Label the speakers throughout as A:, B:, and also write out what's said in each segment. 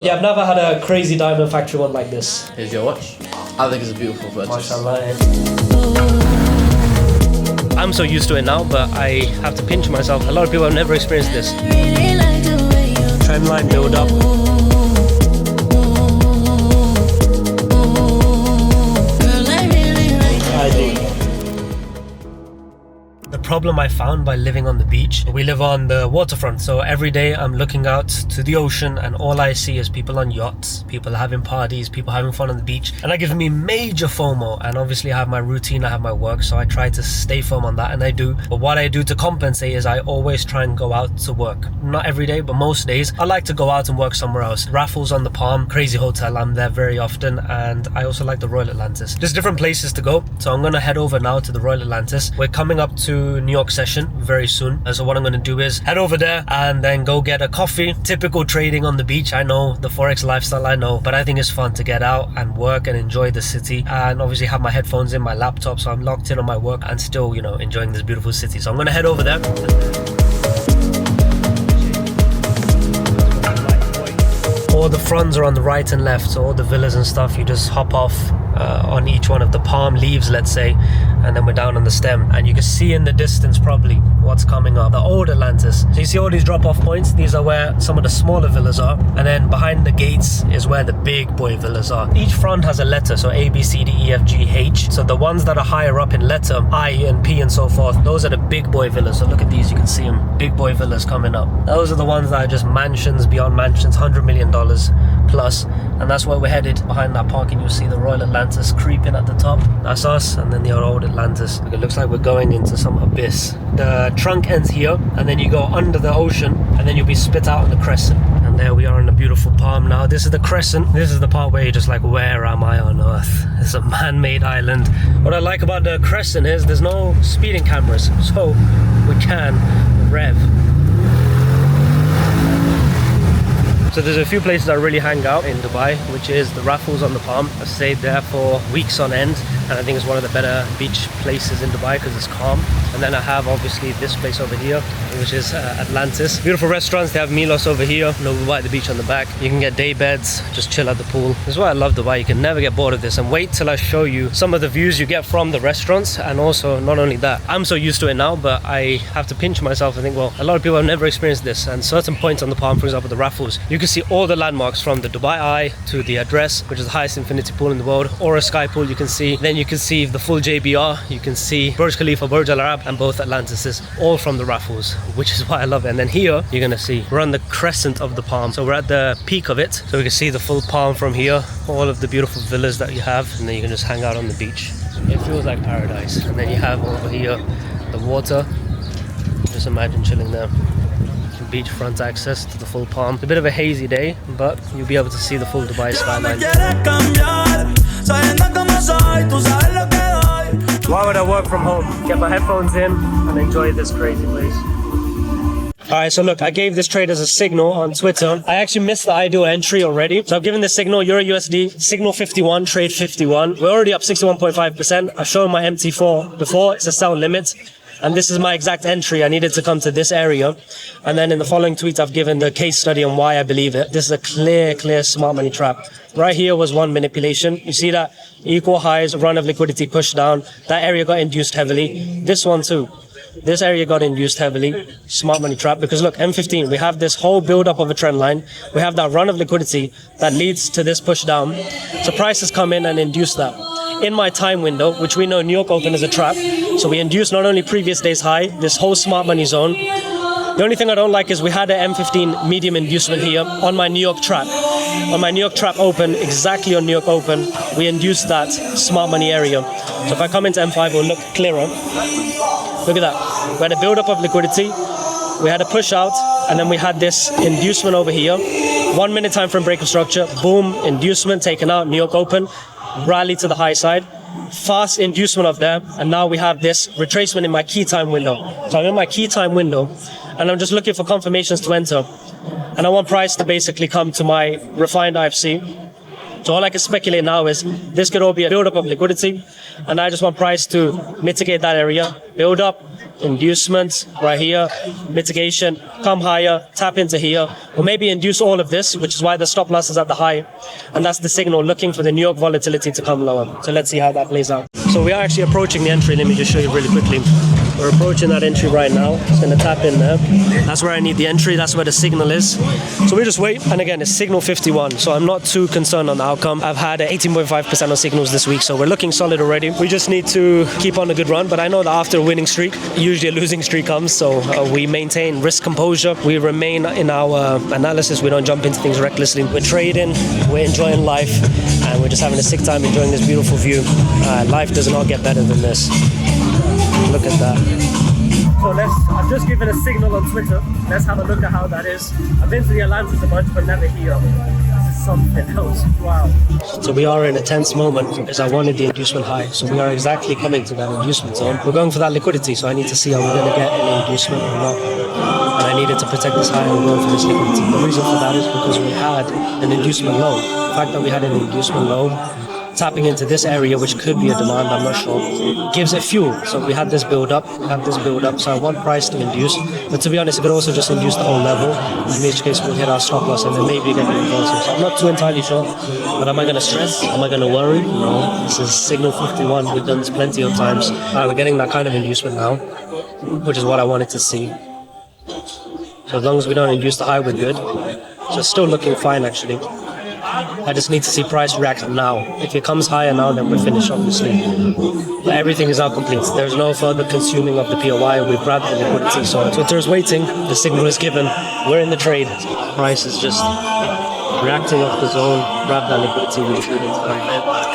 A: Yeah, I've never had a crazy diamond factory one like this.
B: Here's your watch. I think it's a beautiful purchase.
A: I'm so used to it now, but I have to pinch myself. A lot of people have never experienced this. Trend line build up. I do. The problem I found by living on the beach, we live on the waterfront, so every day I'm looking out to the ocean and all I see is people on yachts, people having parties, people having fun on the beach, and that gives me major FOMO. And obviously I have my routine, I have my work, so I try to stay firm on that, and I do. But what I do to compensate is I always try and go out to work. Not every day, but most days I like to go out and work somewhere else. Raffles on the Palm, crazy hotel, I'm there very often, and I also like the Royal Atlantis. There's different places to go, so I'm gonna head over now to the Royal Atlantis. We're coming up to New York session very soon, and so what I'm going to do is head over there and then go get a coffee. Typical trading on the beach, I know, the Forex lifestyle, I know, but I think it's fun to get out and work and enjoy the city, and obviously have my headphones in, my laptop, so I'm locked in on my work and still, you know, enjoying this beautiful city. So I'm going to head over there. All the fronts are on the right and left, so all the villas and stuff, you just hop off on each one of the palm leaves, let's say, and then we're down on the stem, and you can see in the distance probably what's coming up, the old Atlantis. So you see all these drop-off points, these are where some of the smaller villas are, and then behind the gates is where the big boy villas are. Each front has a letter, so A, B, C, D, E, F, G, H. So the ones that are higher up in letter, I and P and so forth, those are the big boy villas. So look at these, you can see them, big boy villas coming up. Those are the ones that are just mansions beyond mansions, $100 million plus, and that's where we're headed. Behind that parking, you'll see the Royal Atlantis creeping at the top. That's us, and then the old Atlantis. It looks like we're going into some abyss. The trunk ends here, and then you go under the ocean, and then you'll be spit out on the Crescent. And there we are in the beautiful Palm now. This is the Crescent. This is the part where you're just like, where am I on Earth? It's a man-made island. What I like about the Crescent is there's no speeding cameras, so we can rev. So there's a few places I really hang out in Dubai, which is the Raffles on the Palm. I've stayed there for weeks on end, and I think it's one of the better beach places in Dubai because it's calm. And then I have obviously this place over here, which is Atlantis. Beautiful restaurants. They have Milos over here, Nobu at the beach on the back. You can get day beds, just chill at the pool. This is why I love Dubai. You can never get bored of this. And wait till I show you some of the views you get from the restaurants. And also, not only that, I'm so used to it now, but I have to pinch myself and think, well, a lot of people have never experienced this. And certain points on the Palm, for example, the Raffles, you can see all the landmarks from the Dubai Eye to the address, which is the highest infinity pool in the world, or a sky pool you can see. Then you can see the full JBR, you can see Burj Khalifa, Burj Al Arab, and both Atlantises, all from the Raffles, which is why I love it. And then here, you're gonna see, we're on the crescent of the Palm. So we're at the peak of it, so we can see the full Palm from here, all of the beautiful villas that you have, and then you can just hang out on the beach. It feels like paradise. And then you have over here, the water. Just imagine chilling there. Beachfront access to the full Palm. It's a bit of a hazy day, but you'll be able to see the full Dubai skyline. Why would I work from home? Get my headphones in and enjoy this crazy place. Alright, so look, I gave this trade as a signal on Twitter. I actually missed the ideal entry already. So I've given this signal, Euro USD, signal 51, trade 51. We're already up 61.5%. I've shown my MT4 before, it's a sell limit. And this is my exact entry. I needed to come to this area. And then in the following tweet, I've given the case study on why I believe it. This is a clear smart money trap. Right here was one manipulation. You see that equal highs, run of liquidity pushed down. That area got induced heavily. This one too. This area got induced heavily. Smart money trap. Because look, M15, we have this whole build up of a trend line. We have that run of liquidity that leads to this push down. So prices come in and induce that. In my time window, which we know New York Open is a trap, so we induce not only previous day's high, this whole smart money zone. The only thing I don't like is we had an M15 medium inducement here on my New York trap. On my New York trap open, exactly on New York Open, we induced that smart money area. So if I come into M5, it will look clearer. Look at that. We had a build-up of liquidity, we had a push out, and then we had this inducement over here. 1 minute time frame break of structure, boom, inducement taken out, New York Open. Rally to the high side, fast inducement of there, and now we have this retracement in my key time window. So I'm in my key time window and I'm just looking for confirmations to enter, and I want price to basically come to my refined IFC. So all I can speculate now is this could all be a build up of liquidity, and I just want price to mitigate that area, build up, inducement right here, mitigation, come higher, tap into here, or maybe induce all of this, which is why the stop loss is at the high. And that's the signal looking for the New York volatility to come lower. So let's see how that plays out. So we are actually approaching the entry. Let me just show you really quickly. We're approaching that entry right now. Just going to tap in there. That's where I need the entry. That's where the signal is. So we just wait. And again, it's signal 51. So I'm not too concerned on the outcome. I've had 18.5% on signals this week. So we're looking solid already. We just need to keep on a good run. But I know that after a winning streak, usually a losing streak comes. So we maintain risk composure. We remain in our analysis. We don't jump into things recklessly. We're trading. We're enjoying life. And we're just having a sick time enjoying this beautiful view. Life does not get better than this. Look at that. So I've just given a signal on Twitter. Let's have a look at how that is. I've been to the Atlantis a bunch, but never here. This is something else. Wow. So we are in a tense moment because I wanted the inducement high. So we are exactly coming to that inducement zone. We're going for that liquidity, so I need to see are we going to get any inducement or not. And I needed to protect this high and we're going for this liquidity. The reason for that is because we had an inducement low. The fact that we had an inducement low, tapping into this area, which could be a demand, I'm not sure, gives it fuel. So we had this build up, so I want price to induce, but to be honest, it could also just induce the whole level, in which case we'll hit our stop loss and then maybe get an reversal. So I'm not too entirely sure, but am I going to stress? Am I going to worry? No, this is signal 51, we've done this plenty of times. We're getting that kind of inducement now, which is what I wanted to see. So as long as we don't induce the high, we're good. So still looking fine actually. I just need to see price react now. If it comes higher now, then we're finished, obviously. But everything is now complete. There's no further consuming of the POI. We've grabbed the liquidity. So Twitter is waiting. The signal is given. We're in the trade. Price is just reacting off the zone. Grab that liquidity.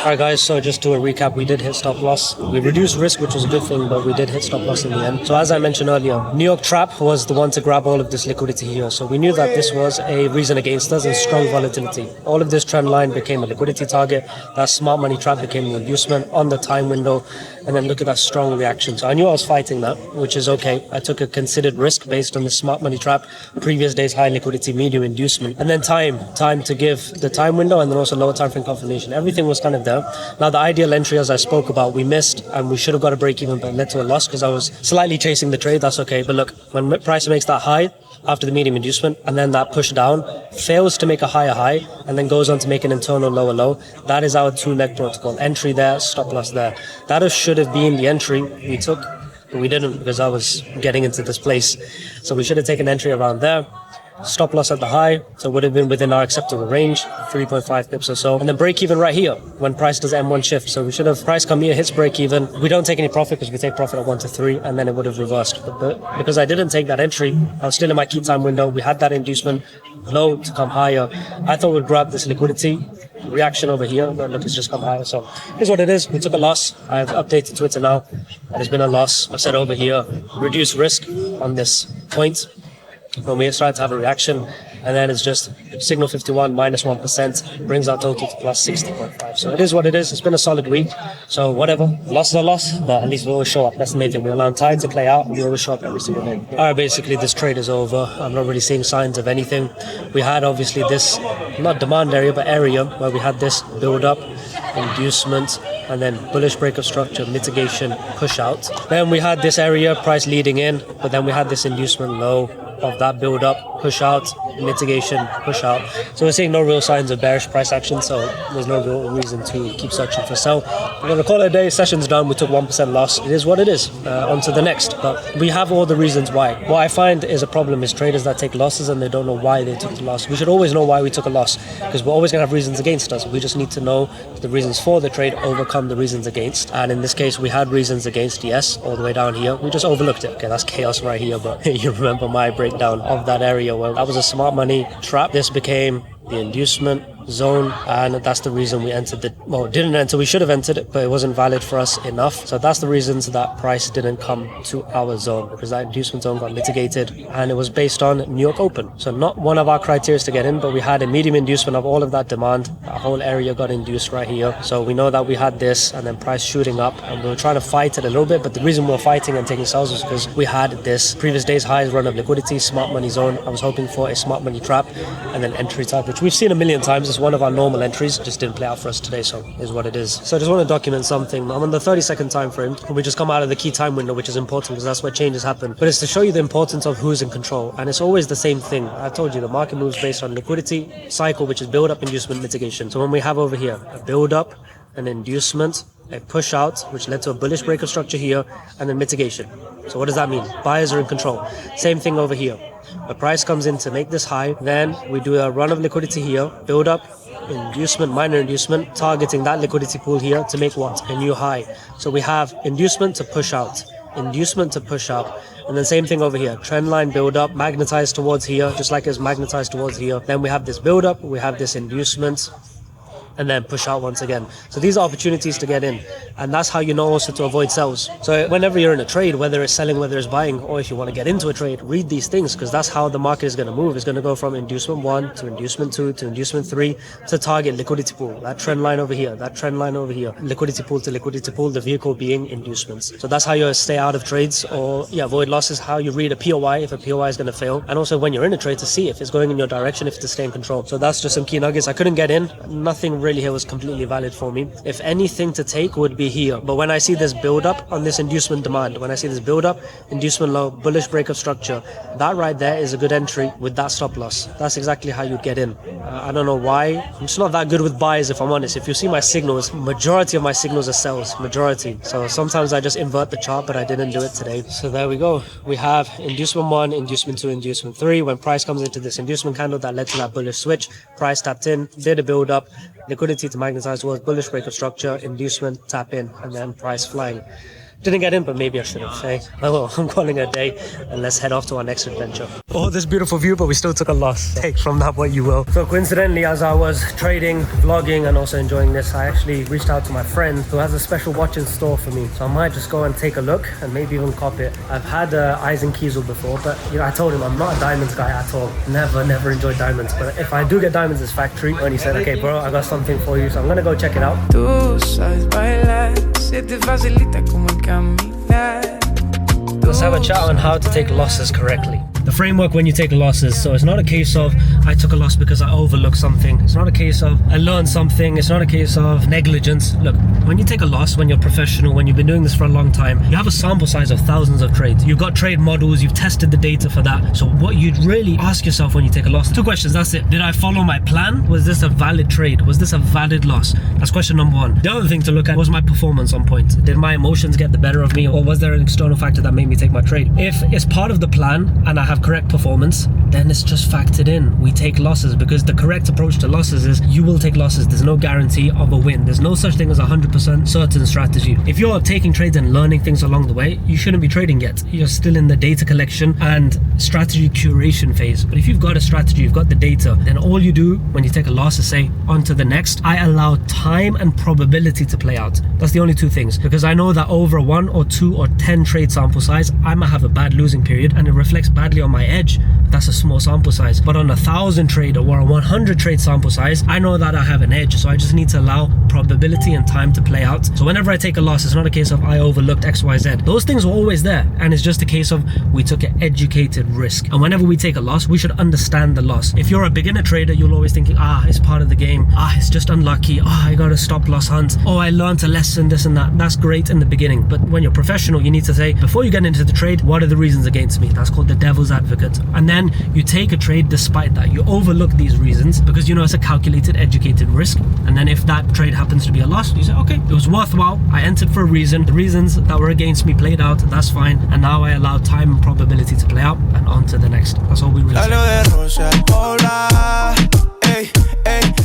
A: Alright guys, so just to a recap, we did hit stop loss. We reduced risk, which was a good thing, but we did hit stop loss in the end. So as I mentioned earlier, New York trap was the one to grab all of this liquidity here. So we knew that this was a reason against us and strong volatility. All of this trend line became a liquidity target. That smart money trap became an inducement on the time window. And then look at that strong reaction. So I knew I was fighting that, which is okay. I took a considered risk based on the smart money trap, previous day's high liquidity, medium inducement, and then time to give the time window and then also lower time frame confirmation. Everything was kind of there. Now the ideal entry, as I spoke about, we missed and we should have got a break even, but it led to a loss because I was slightly chasing the trade. That's okay. But look, when price makes that high after the medium inducement and then that push down, fails to make a higher high and then goes on to make an internal lower low, that is our two-leg protocol. Entry there, stop loss there. That should have been the entry we took, but we didn't because I was getting into this place. So we should have taken entry around there. Stop loss at the high, so it would have been within our acceptable range, 3.5 pips or so. And then break even right here when price does M1 shift. So we should have price come here, hits break even. We don't take any profit because we take profit at 1 to 3 and then it would have reversed. But because I didn't take that entry, I was still in my key time window. We had that inducement low to come higher. I thought we'd grab this liquidity. Reaction over here, but look, it's just come higher. So here's what it is. We took a loss. I've updated Twitter now. There's been a loss. I've said over here, reduce risk on this point. When we start to have a reaction, and then it's just signal 51 minus 1% brings our total to plus 60.5. So it is what it is. It's been a solid week. So whatever, loss is a loss, but at least we always show up. That's the main thing. We allow time to play out, and we always show up every single day. All right, basically this trade is over. I'm not really seeing signs of anything. We had obviously this, not demand area, but area where we had this build up, inducement, and then bullish break of structure, mitigation, push out. Then we had this area, price leading in, but then we had this inducement low of that build up, push out, mitigation, push out. So we're seeing no real signs of bearish price action, so there's no real reason to keep searching for sell. We're going to call it a day. Session's done. We took 1% loss. It is what it is. On to the next. But we have all the reasons why. What I find is a problem is traders that take losses and they don't know why they took the loss. We should always know why we took a loss because we're always going to have reasons against us. We just need to know the reasons for the trade overcome the reasons against. And in this case, we had reasons against, yes, all the way down here. We just overlooked it. Okay, that's chaos right here. But you remember my breakdown of that area where that was a smart money trap. This became the inducement zone, and that's the reason we entered the, well, didn't enter, we should have entered it, but it wasn't valid for us enough. So that's the reasons that price didn't come to our zone, because that inducement zone got mitigated and it was based on New York Open. So not one of our criteria to get in, but we had a medium inducement of all of that demand. That whole area got induced right here. So we know that we had this and then price shooting up, and we were trying to fight it a little bit, but the reason we were fighting and taking sells was because we had this previous day's highs run of liquidity, smart money zone. I was hoping for a smart money trap and then entry type, which we've seen a million times. is one of our normal entries, just didn't play out for us today, so is what it is. So I just want to document something. I'm on the 30-second time frame. We just come out of the key time window, which is important because that's where changes happen. But it's to show you the importance of who's in control, and it's always the same thing. I told you the market moves based on liquidity cycle, which is build up, inducement, mitigation. So when we have over here a build up, an inducement, a push out, which led to a bullish break of structure here, and then mitigation. So what does that mean? Buyers are in control. Same thing over here. The price comes in to make this high, then we do a run of liquidity here, build up, inducement, minor inducement, targeting that liquidity pool here to make what? A new high. So we have inducement to push out, inducement to push out, and then same thing over here, trend line build up, magnetized towards here, just like it's magnetized towards here. Then we have this build up, we have this inducement, and then push out once again. So these are opportunities to get in, and that's how you know also to avoid sells. So whenever you're in a trade, whether it's selling, whether it's buying, or if you want to get into a trade, read these things, because that's how the market is going to move. It's going to go from inducement 1 to inducement 2 to inducement 3 to target liquidity pool, that trend line over here, that trend line over here, liquidity pool to liquidity pool, the vehicle being inducements. So that's how you stay out of trades or avoid losses, how you read a POI if a POI is going to fail, and also when you're in a trade to see if it's going in your direction, if it's to stay in control. So that's just some key nuggets. I couldn't get in, nothing really here was completely valid for me. If anything to take would be here, but when I see this build up on this inducement demand, when I see this build up, inducement low, bullish break of structure, that right there is a good entry with that stop loss. That's exactly how you'd get in. I don't know why. I'm just not that good with buys, if I'm honest. If you see my signals, majority of my signals are sells, majority. So sometimes I just invert the chart, but I didn't do it today. So there we go. We have inducement 1, inducement 2, inducement 3. When price comes into this inducement candle, that led to that bullish switch. Price tapped in, did a build up, liquidity to magnetize towards bullish break of structure, inducement, tap in, and then price flying. Didn't get in, but maybe I should have. Hey, oh well, I'm calling it a day, and let's head off to our next adventure. Oh, this beautiful view, but we still took a loss. Take from that what you will. So coincidentally, as I was trading, vlogging, and also enjoying this, I actually reached out to my friend who has a special watch in store for me. So I might just go and take a look and maybe even cop it. I've had eyes and Kiesel before, but I told him I'm not a diamonds guy at all. Never enjoyed diamonds. But if I do get diamonds, it's factory. And he said, okay, bro, I got something for you. So I'm gonna go check it out. Let's have a chat on how to take losses correctly. The framework when you take losses. So it's not a case of I took a loss because I overlooked something. It's not a case of I learned something. It's not a case of negligence. Look, when you take a loss, when you're professional, when you've been doing this for a long time, you have a sample size of thousands of trades. You've got trade models, you've tested the data for that. So what you'd really ask yourself when you take a loss, 2 questions, that's it. Did I follow my plan? Was this a valid trade? Was this a valid loss? That's question number 1. The other thing to look at was my performance on point. Did my emotions get the better of me, or was there an external factor that made me take my trade? If it's part of the plan and I have correct performance, then it's just factored in. We take losses because the correct approach to losses is you will take losses. There's no guarantee of a win. There's no such thing as 100% certain strategy. If you're taking trades and learning things along the way, you shouldn't be trading yet. You're still in the data collection and strategy curation phase. But if you've got a strategy, you've got the data, then all you do when you take a loss is say, on to the next. I allow time and probability to play out. That's the only 2 things, because I know that over 1 or 2 or 10 trade sample size, I might have a bad losing period and it reflects badly on my edge. That's a small sample size. But on a 1,000 trade or a 100 trade sample size, I know that I have an edge. So I just need to allow probability and time to play out. So whenever I take a loss, it's not a case of I overlooked XYZ. Those things were always there. And it's just a case of we took an educated risk. And whenever we take a loss, we should understand the loss. If you're a beginner trader, you'll always thinking, it's part of the game. It's just unlucky. I got a stop loss hunt. I learned a lesson, this and that. That's great in the beginning. But when you're professional, you need to say, before you get into the trade, what are the reasons against me? That's called the devil's advocate. And then you take a trade despite that. You overlook these reasons because you know it's a calculated, educated risk. And then if that trade happens to be a loss, you say, okay, it was worthwhile. I entered for a reason. The reasons that were against me played out. That's fine. And now I allow time and probability to play out and on to the next. That's all we really say.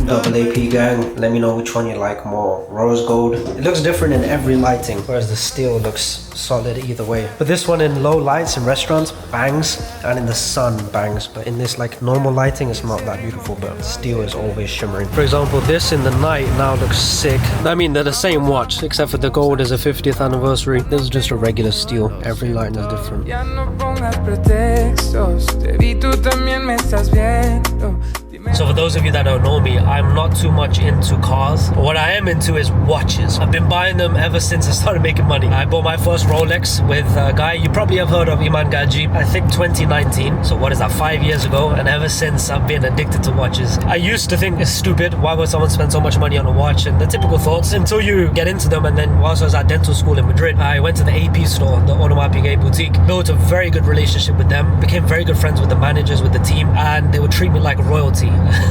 A: Double AP gang, let me know which one you like more. Rose gold, it looks different in every lighting, whereas the steel looks solid either way. But this one in low lights in restaurants bangs, and in the sun bangs, but in this like normal lighting it's not that beautiful, but steel is always shimmering. For example, this in the night now looks sick. I mean, they're the same watch except for the gold is a 50th anniversary. This is just a regular steel. Every light is different. So for those of you that don't know me, I'm not too much into cars, but what I am into is watches. I've been buying them ever since I started making money. I bought my first Rolex with a guy you probably have heard of, Iman Gaji, I think 2019. So what is that, 5 years ago? And ever since, I've been addicted to watches. I used to think it's stupid, why would someone spend so much money on a watch, and the typical thoughts until you get into them. And then whilst I was at dental school in Madrid, I went to the AP store, the Onomatopoeia boutique, built a very good relationship with them, became very good friends with the managers, with the team, and they would treat me like royalty.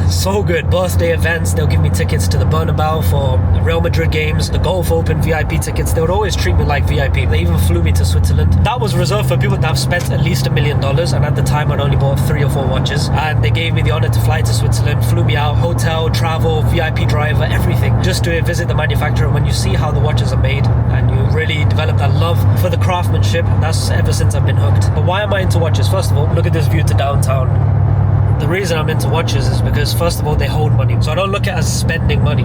A: So good. Birthday events, they'll give me tickets to the Bernabeu for Real Madrid games, the Golf Open VIP tickets. They would always treat me like VIP. They even flew me to Switzerland. That was reserved for people that have spent at least $1 million, and at the time I'd only bought 3 or 4 watches, and they gave me the honor to fly to Switzerland, flew me out, hotel, travel, VIP driver, everything, just to visit the manufacturer. When you see how the watches are made and you really develop that love for the craftsmanship, that's ever since I've been hooked. But why am I into watches? First of all, look at this view to downtown. The reason I'm into watches is because, first of all, they hold money. So I don't look at it as spending money,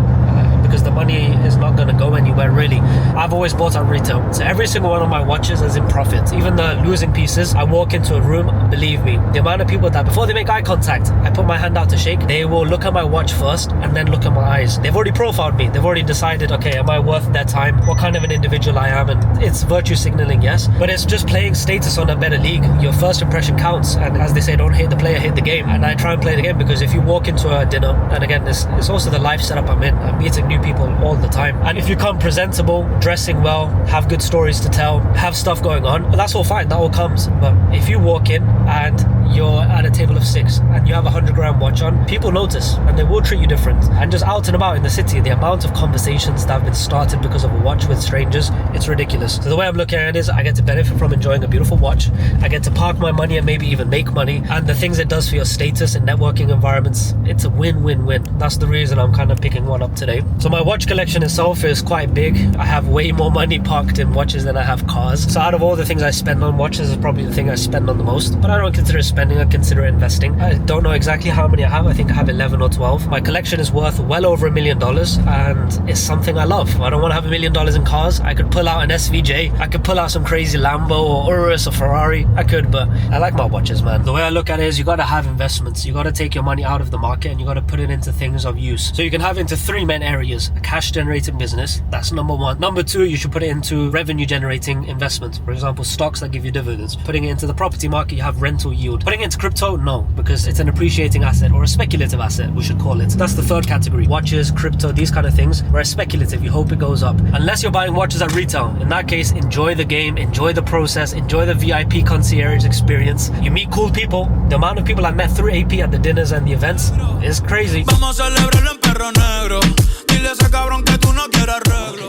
A: because the money is not going to go anywhere, really. I've always bought at retail. So every single one of my watches is in profit. Even the losing pieces, I walk into a room, believe me, the amount of people that before they make eye contact, I put my hand out to shake, they will look at my watch first and then look at my eyes. They've already profiled me. They've already decided, okay, am I worth their time? What kind of an individual I am? And it's virtue signaling, yes, but it's just playing status on a better league. Your first impression counts. And as they say, don't hate the player, hate the game. And I try and play the game, because if you walk into a dinner, and again, it's also the life setup I'm in. I'm meeting new people all the time. And if you come presentable, dressing well, have good stories to tell, have stuff going on, that's all fine. That all comes. But if you walk in and you're at a table of 6 and you have a 100-gram watch on, people notice and they will treat you different. And just out and about in the city, the amount of conversations that have been started because of a watch with strangers, it's ridiculous. So the way I'm looking at it is I get to benefit from enjoying a beautiful watch. I get to park my money and maybe even make money. And the things it does for your status and networking environments, it's a win-win-win. That's the reason I'm kind of picking one up today. So my watch collection itself is quite big. I have way more money parked in watches than I have cars. So out of all the things I spend on watches, is probably the thing I spend on the most. But I don't consider it spending, I consider it investing. I don't know exactly how many I have. I think I have 11 or 12. My collection is worth well over $1 million, and it's something I love. I don't want to have $1 million in cars. I could pull out an SVJ. I could pull out some crazy Lambo or Urus or Ferrari. I could, but I like my watches, man. The way I look at it is you got to have investments. You got to take your money out of the market and you got to put it into things of use. So you can have into 3 main areas: a cash generating business, that's number 1. Number 2, you should put it into revenue generating investments. For example, stocks that give you dividends. Putting it into the property market, you have rental yield. Putting it into crypto, no, because it's an appreciating asset, or a speculative asset, we should call it. That's the 3rd category. Watches, crypto, these kind of things, where it's speculative, you hope it goes up. Unless you're buying watches at retail. In that case, enjoy the game, enjoy the process, enjoy the VIP concierge experience. You meet cool people. The amount of people I met through AP at the dinners and the events is crazy. Look at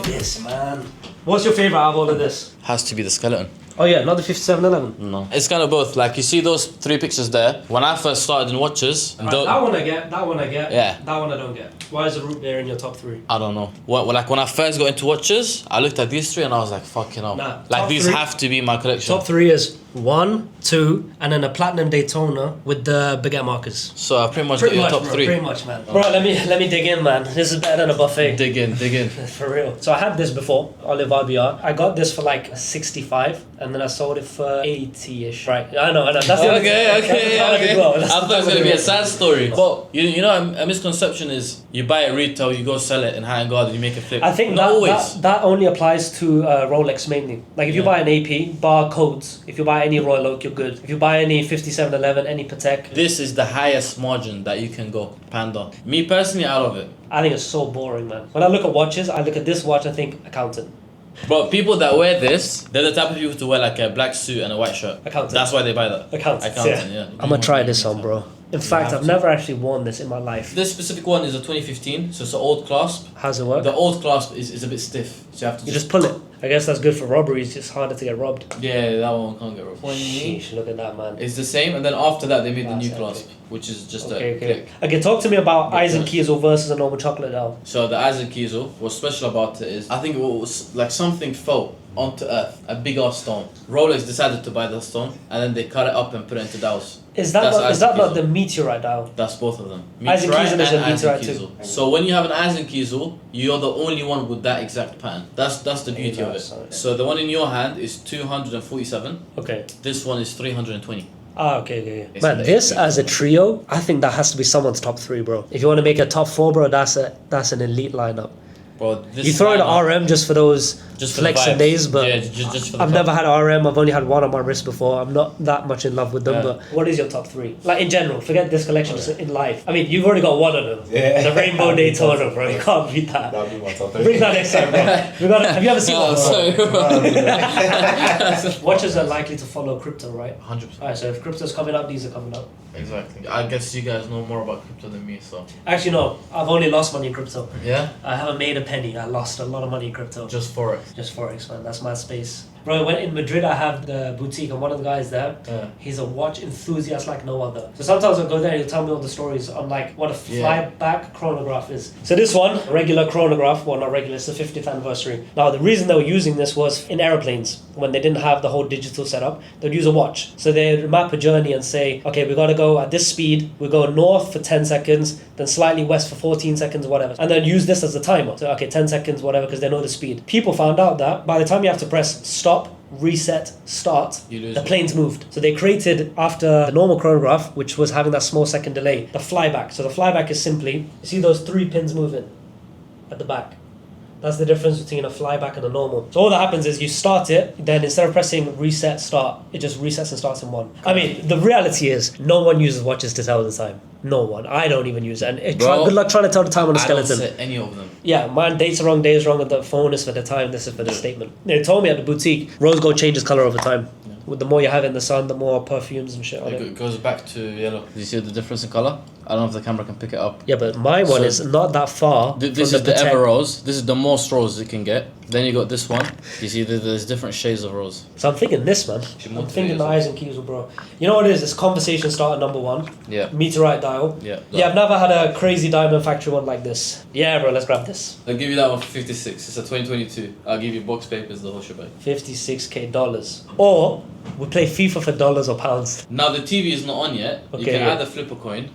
A: this, man. What's your favorite out of all of this?
B: Has to be the skeleton.
A: Oh yeah, not the 5711.
B: No. It's kind of both. Like, you see those 3 pictures there? When I first started in watches...
A: Right, that one I get, that one I get.
B: Yeah.
A: That one I don't get. Why is the root beer in your top 3?
B: I don't know. Like, when I first got into watches, I looked at these 3 and I was like, fucking hell.
A: Nah,
B: like, these
A: 3,
B: have to be my collection.
A: Top 3 is 1, 2, and then a platinum Daytona with the baguette markers.
B: So I pretty much got your top 3.
A: Pretty much, man. Bro, let me dig in, man. This is better than a buffet.
B: Dig in.
A: For real. So I had this before, Olive RBR. I got this for like 65, and then I sold it for 80-ish. Right. I know. That's the
B: okay.
A: Well.
B: I thought it was going to be a sad story. But, you know, a misconception is you buy it retail, you go sell it in High and Guard, and you make a flip.
A: I think that only applies to Rolex mainly. Like if you buy an AP, bar codes, if you buy any Royal Oak, you're good. If you buy any 5711, any Patek.
B: This is the highest margin that you can go, Panda. Me personally, I love it.
A: I think it's so boring, man. When I look at watches, I look at this watch, I think accountant.
B: But people that wear this, they're the type of people to wear like a black suit and a white shirt.
A: Accountant.
B: That's why they buy that.
A: Accountant,
B: yeah.
A: I'm gonna try this on, bro. In fact, I've never actually worn this in my life.
B: This specific one is a 2015, so it's an old clasp.
A: How's it work?
B: The old clasp is a bit stiff, so you have to
A: just pull it. I guess that's good for robbery, it's just harder to get robbed.
B: Yeah, that one can't get robbed.
A: Sheesh, look at that, man.
B: It's the same, and then after that they made the new clasp, which is just a click.
A: Okay, talk to me about Eisenkiesel versus a normal chocolate dial.
B: So the Eisenkiesel, what's special about it is, I think it was like something fell onto earth, a big ass stone. Rolex decided to buy that stone, and then they cut it up and put it into dials.
A: Is that not the meteorite dial?
B: That's both of them.
A: Eisenkiesel is a meteorite too.
B: So when you have an Eisenkiesel, you're the only one with that exact pattern. That's the beauty of it. So the one in your hand is 247.
A: Okay.
B: This one is 320.
A: Ah, okay.
B: It's
A: Man,
B: the
A: this
B: eight
A: as a trio, I think that has to be someone's top 3, bro. If you want to make a top 4, bro, that's an elite lineup.
B: Bro, this
A: You throw in
B: lineup-
A: RM just for those
B: Just for the
A: flexing
B: vibes.
A: days, but
B: Yeah, just for the
A: I've
B: vibe.
A: never had RM. I've only had one on my wrist before. I'm not that much in love with them.
B: Yeah.
A: But what is your top 3? Like in general, forget this collection, just in life. I mean, you've already got one of them.
C: Yeah.
A: The Rainbow Daytona, bro. You can't beat that.
C: That'll be my top 3.
A: Bring that next time, bro. Have you ever seen
B: Oh,
A: one?
B: sorry.
A: Watchers are likely to follow crypto, right?
B: 100%.
A: Alright, so if crypto's coming up, these are coming up.
B: Exactly. I guess you guys know more about crypto than me, so.
A: Actually, no. I've only lost money in crypto.
B: Yeah?
A: I haven't made a penny. I lost a lot of money in crypto.
B: Just Forex.
A: Just Forex, man. That's my space. Bro, when in Madrid, I have the boutique, and one of the guys there,
B: Yeah.
A: he's a watch enthusiast like no other. So sometimes I'll go there and he'll tell me all the stories on like what a flyback chronograph is. So this one, regular chronograph, well not regular, it's the 50th anniversary. Now the reason they were using this was in aeroplanes, when they didn't have the whole digital setup, they'd use a watch. So they'd map a journey and say, okay, we gotta go at this speed, we go north for 10 seconds, then slightly west for 14 seconds, whatever. And then use this as the timer. So okay, 10 seconds, whatever, because they know the speed. People found out that by the time you have to press stop, reset, start,
B: You lose
A: the
B: it.
A: planes moved. So they created, after the normal chronograph, which was having that small second delay, the flyback. So the flyback is simply, you see those 3 pins moving at the back. That's the difference between a flyback and a normal. So all that happens is you start it, then instead of pressing reset, start, it just resets and starts in one. I mean, the reality is, no one uses watches to tell the time. No one. I don't even use it. And
B: Bro,
A: good luck trying to tell the time on a
B: I don't
A: skeleton.
B: set any of them.
A: Yeah, mine dates are wrong, day is wrong, and the phone is for the time, this is for the statement. They told me at the boutique, rose gold changes colour over time. With the more you have in the sun, the more perfumes and shit on
B: It
A: it.
B: goes back to yellow. Do you see the difference in color? I don't know if the camera can pick it up.
A: Yeah, but my one
B: So-
A: is not that far.
B: This
A: from
B: is the
A: Patek.
B: ever rose. This is the most rose you can get. Then you got this one. You see, there's different shades of rose.
A: So I'm thinking this, man.
B: Should
A: I'm
B: motivate
A: thinking the
B: yourself.
A: eyes and keys, bro. You know what it is? It's conversation starter number 1.
B: Yeah.
A: Meteorite dial.
B: Yeah.
A: Yeah, I've never had a crazy diamond factory one like this. Yeah, bro, let's grab this.
B: I'll give you that one for 56. It's a 2022. I'll give you box papers, the whole shebang.
A: $56K. Or we play FIFA for dollars or pounds.
B: Now the TV is not on yet. You
A: Okay,
B: can
A: yeah.
B: either flip a coin,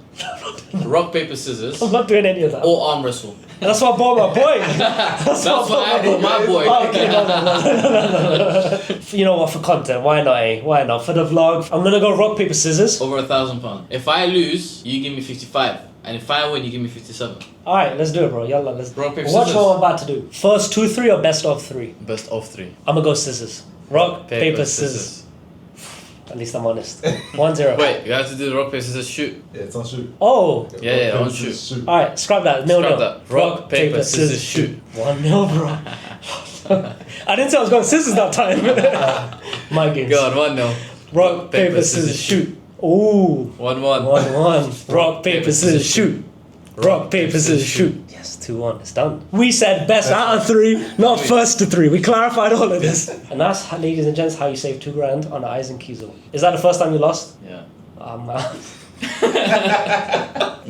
B: rock paper scissors,
A: I'm not doing any of that.
B: or arm wrestle.
A: That's what I bought my boy. That's
B: That's what I bought my boy.
A: Oh, okay, no. You know what? For content, why not? Why not? For the vlog, I'm gonna go rock paper scissors.
B: Over £1,000. If I lose, you give me 55, and if I win, you give me 57.
A: All right, let's do it, bro. Yalla, let's.
B: Rock, paper,
A: Watch
B: scissors.
A: what I'm about to do. First 2, 3, or best of 3.
B: Best of 3.
A: I'm gonna go scissors. Rock, paper, scissors. At least I'm honest. 1-0.
B: Wait, you have to do the rock, paper, scissors, shoot.
C: Yeah, it's on shoot.
A: Oh.
B: Yeah, on
C: Rock,
B: shoot.
C: paper, scissors,
A: All right, scrap that. No,
B: Scrap
A: no.
B: that. Rock, paper, scissors, shoot.
A: 1-0, bro. I didn't say I was going scissors that time. My games.
B: Go on, 1-0.
A: Rock, paper, scissors, shoot. Ooh.
B: 1-1.
A: 1-1. Rock, paper, scissors, shoot. Rock, paper, scissors, shoot. Yes, 2-1. It's done. We said best out of 3, not first to 3. We clarified all of this. And that's, ladies and gents, how you save $2,000 on eyes and keys. Is that the first time you lost?
B: Yeah.
A: Man.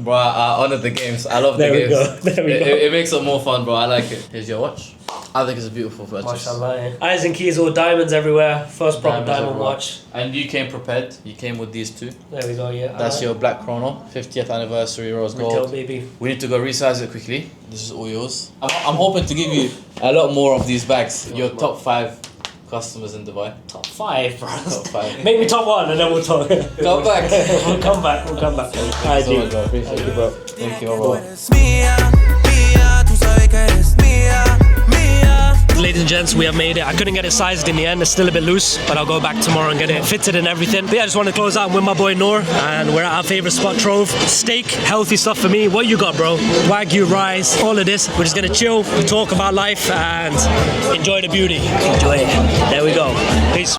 B: Bro, I honor the games. I love
A: There
B: the
A: we
B: games.
A: go. There we go.
B: It makes it more fun, bro. I like it. Here's your watch. I think it's a beautiful purchase.
A: Mashallah. Eh? Eyes and keys, all diamonds everywhere. First proper
B: Diamonds
A: diamond
B: everywhere.
A: watch.
B: And you came prepared. You came with these two.
A: There we go, yeah.
B: That's your black chrono. 50th anniversary rose
A: retail,
B: gold.
A: baby.
B: We need to go resize it quickly. This is all yours. I'm hoping to give you a lot more of these bags. Your top 5 customers in Dubai.
A: Top 5, bro.
B: Top 5.
A: Make me top 1 and then we'll talk.
B: Come back.
A: We'll come back. Alright,
B: so much,
A: dude.
B: bro. Appreciate
A: Thank you,
B: it.
A: bro.
B: Thank you, bro.
D: Tú sabes que eres mía, mía.
A: Ladies and gents, we have made it. I couldn't get it sized in the end. It's still a bit loose, but I'll go back tomorrow and get it fitted and everything. But yeah, I just want to close out with my boy Noor, and we're at our favorite spot, Trove. Steak, healthy stuff for me. What you got, bro? Wagyu, rice, all of this. We're just gonna chill, talk about life, and enjoy the beauty. Enjoy it. There we go. Peace.